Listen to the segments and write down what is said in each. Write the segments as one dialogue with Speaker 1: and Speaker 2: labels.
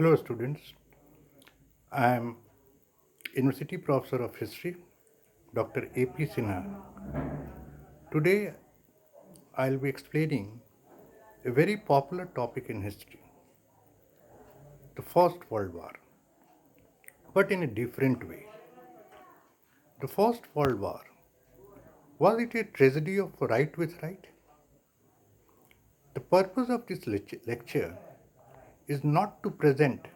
Speaker 1: Hello, students. I am University Professor of History, Dr. A.P. Sinha. Today, I'll be explaining a very popular topic in history, the First World War, but in a different way. The First World War, was it a tragedy of right with right? The purpose of this lecture is not to present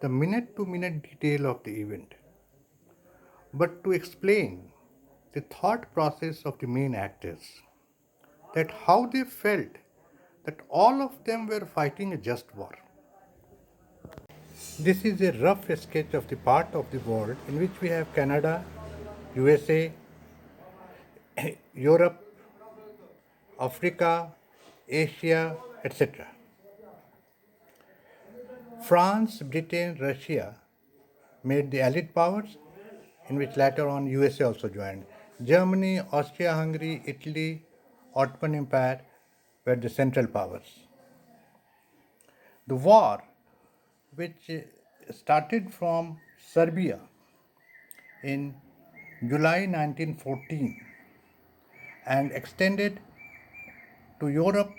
Speaker 1: the minute to minute detail of the event, but to explain the thought process of the main actors, that how they felt that all of them were fighting a just war. This is a rough sketch of the part of the world in which we have Canada, USA, Europe, Africa, Asia, etc. France, Britain, Russia made the Allied powers, in which later on USA also joined. Germany, Austria Hungary, Italy, Ottoman Empire were the central powers. The war, which started from Serbia in July 1914 and extended to Europe,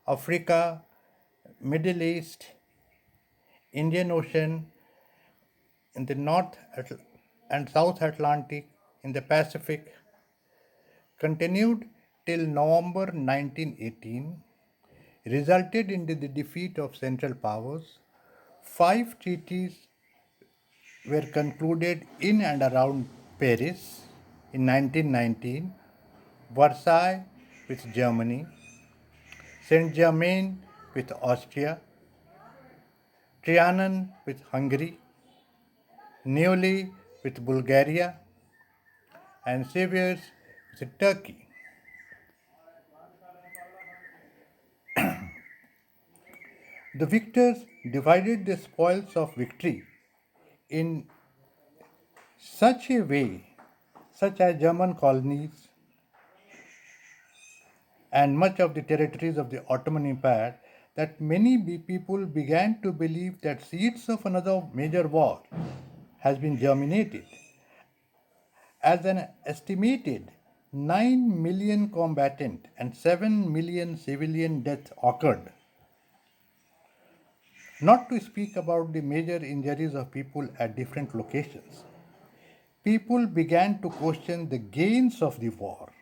Speaker 1: Africa, Middle East, Indian Ocean, in the North and South Atlantic, in the Pacific, continued till November 1918, resulted in the defeat of Central Powers. 5 treaties were concluded in and around Paris in 1919: Versailles with Germany, Saint Germain with Austria, Trianon with Hungary, Neuilly with Bulgaria, and Sevres with Turkey. The victors divided the spoils of victory in such a way, such as German colonies and much of the territories of the Ottoman Empire, that many people began to believe that seeds of another major war has been germinated. As an estimated 9 million combatant and 7 million civilian deaths occurred, not to speak about the major injuries of people at different locations. People began to question the gains of the war,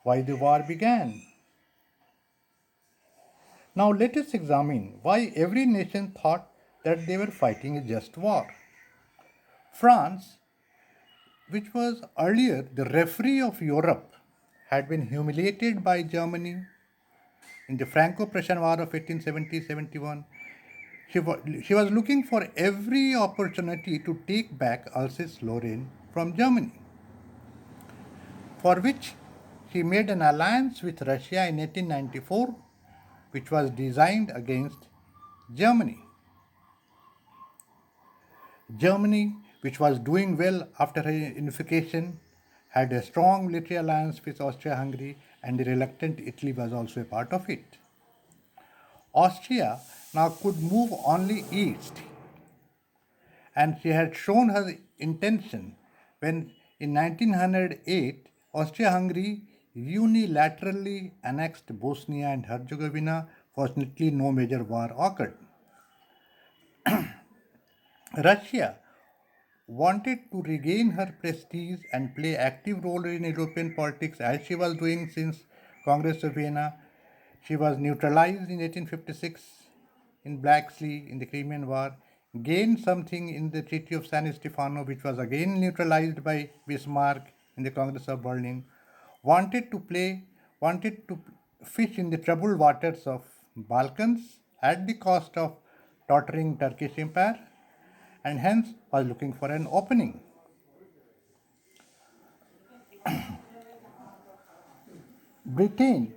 Speaker 1: why the war began. Now let us examine why every nation thought that they were fighting a just war. France, which was earlier the referee of Europe, had been humiliated by Germany in the Franco-Prussian War of 1870-71. She was looking for every opportunity to take back Alsace-Lorraine from Germany, for which she made an alliance with Russia in 1894, which was designed against Germany. Germany, which was doing well after her unification, had a strong military alliance with Austria-Hungary, and the reluctant Italy was also a part of it. Austria now could move only east, and she had shown her intention when in 1908 Austria-Hungary unilaterally annexed Bosnia and Herzegovina. Fortunately, no major war occurred. Russia wanted to regain her prestige and play active role in European politics as she was doing since Congress of Vienna. She was neutralized in 1856 in Black Sea in the Crimean War, gained something in the Treaty of San Stefano, which was again neutralized by Bismarck in the Congress of Berlin, wanted to fish in the troubled waters of Balkans at the cost of tottering Turkish Empire, and hence was looking for an opening. Britain,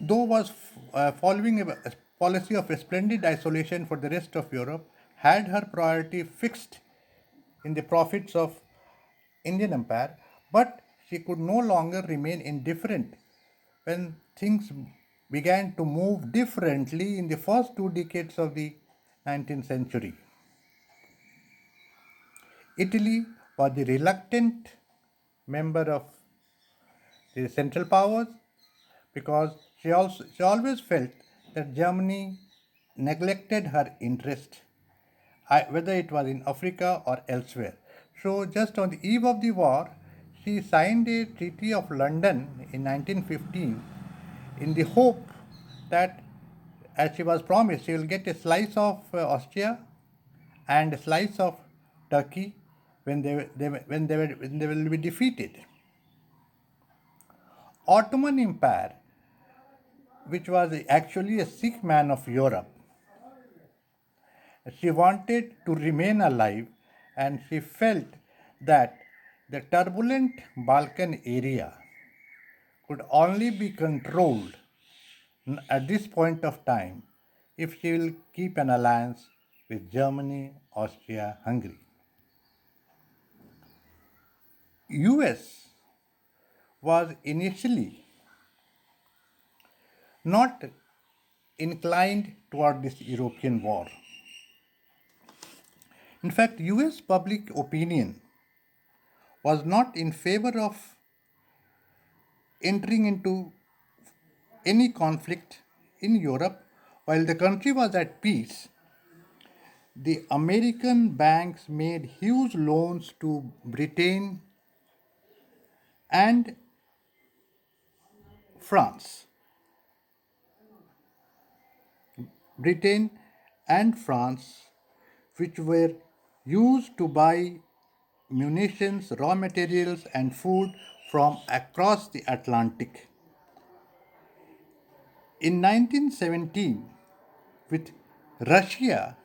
Speaker 1: though was following a policy of a splendid isolation for the rest of Europe, had her priority fixed in the profits of Indian Empire, but she could no longer remain indifferent when things began to move differently in the first 2 decades of the 19th century. Italy was the reluctant member of the Central Powers because she always felt that Germany neglected her interest, whether it was in Africa or elsewhere. So, just on the eve of the war, she signed a Treaty of London in 1915 in the hope that, as she was promised, she will get a slice of Austria and a slice of Turkey when they will be defeated. Ottoman Empire, which was actually a sick man of Europe, she wanted to remain alive, and she felt that the turbulent Balkan area could only be controlled at this point of time if she will keep an alliance with Germany, Austria, Hungary. US was initially not inclined toward this European war. In fact, US public opinion was not in favor of entering into any conflict in Europe. While the country was at peace, the American banks made huge loans to Britain and France. Britain and France, which were used to buy munitions, raw materials, and food from across the Atlantic. In 1917, with Russia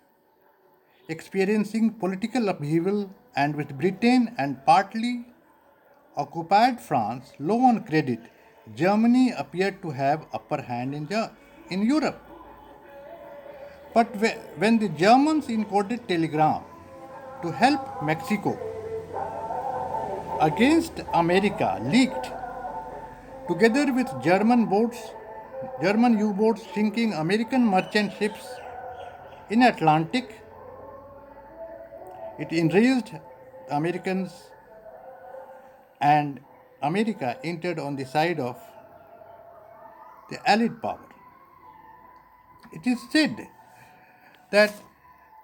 Speaker 1: experiencing political upheaval and with Britain and partly occupied France low on credit, Germany appeared to have upper hand in Europe. But when the Germans encoded telegram to help Mexico against America leaked, together with German U-boats sinking American merchant ships in Atlantic, it enraged the Americans, and America entered on the side of the Allied power. It is said that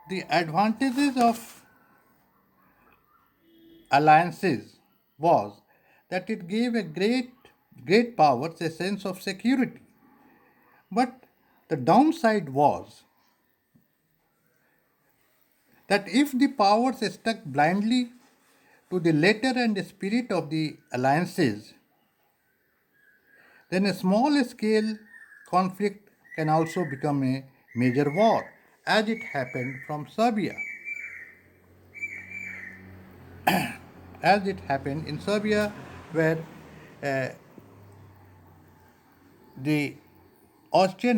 Speaker 1: the advantages of alliances was that it gave a great powers a sense of security. But the downside was that if the powers stuck blindly to the letter and the spirit of the alliances, then a small scale conflict can also become a major war, as it happened from Serbia. As it happened in Serbia, where uh, the Austrian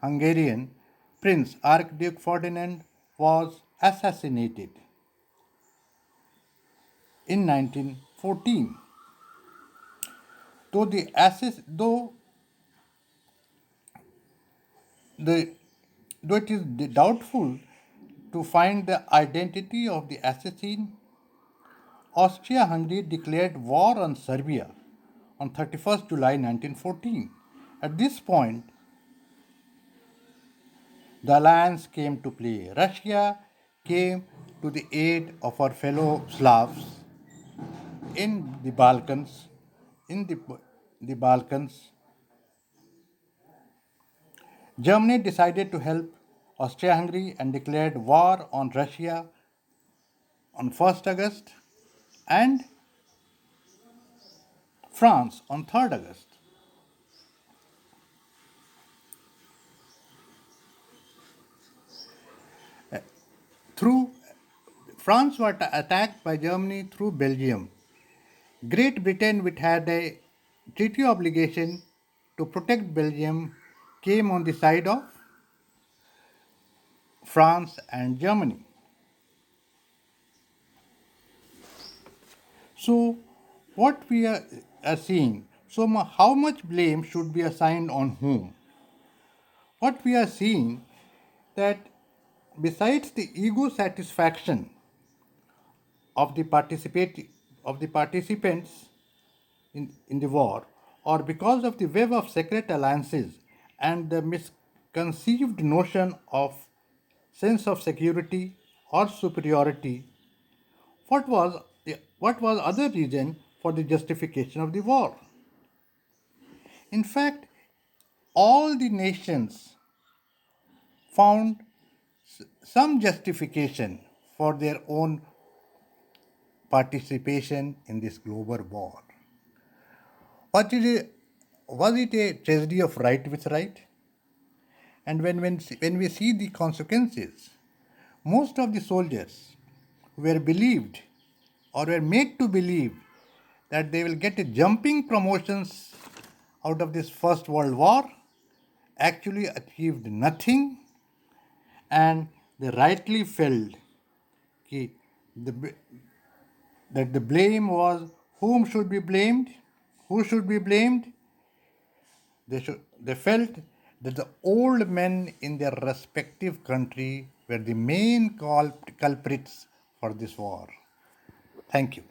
Speaker 1: Hungarian Prince Archduke Ferdinand was assassinated in 1914. Though the though it is doubtful to find the identity of the assassin, Austria-Hungary declared war on Serbia on 31st July 1914. At this point, the alliance came to play. Russia came to the aid of her fellow Slavs in the Balkans. In the Balkans, Germany decided to help Austria-Hungary and declared war on Russia on 1st August and France on 3rd August. Through France was attacked by Germany through Belgium. Great Britain, which had a treaty obligation to protect Belgium, came on the side of France and Germany. So, what we are seeing, So, how much blame should be assigned on whom? What we are seeing that besides the ego satisfaction of the participants in the war, or because of the web of secret alliances and the misconceived notion of sense of security or superiority, what was other reason for the justification of the war? In fact, all the nations found some justification for their own participation in this global war. Was it a tragedy of right with right? And when we see the consequences, most of the soldiers were believed or were made to believe that they will get a jumping promotions out of this First World War actually achieved nothing, and they rightly felt कि the, that the blame was whom should be blamed, who should be blamed. They felt that the old men in their respective country were the main culprits for this war. Thank you.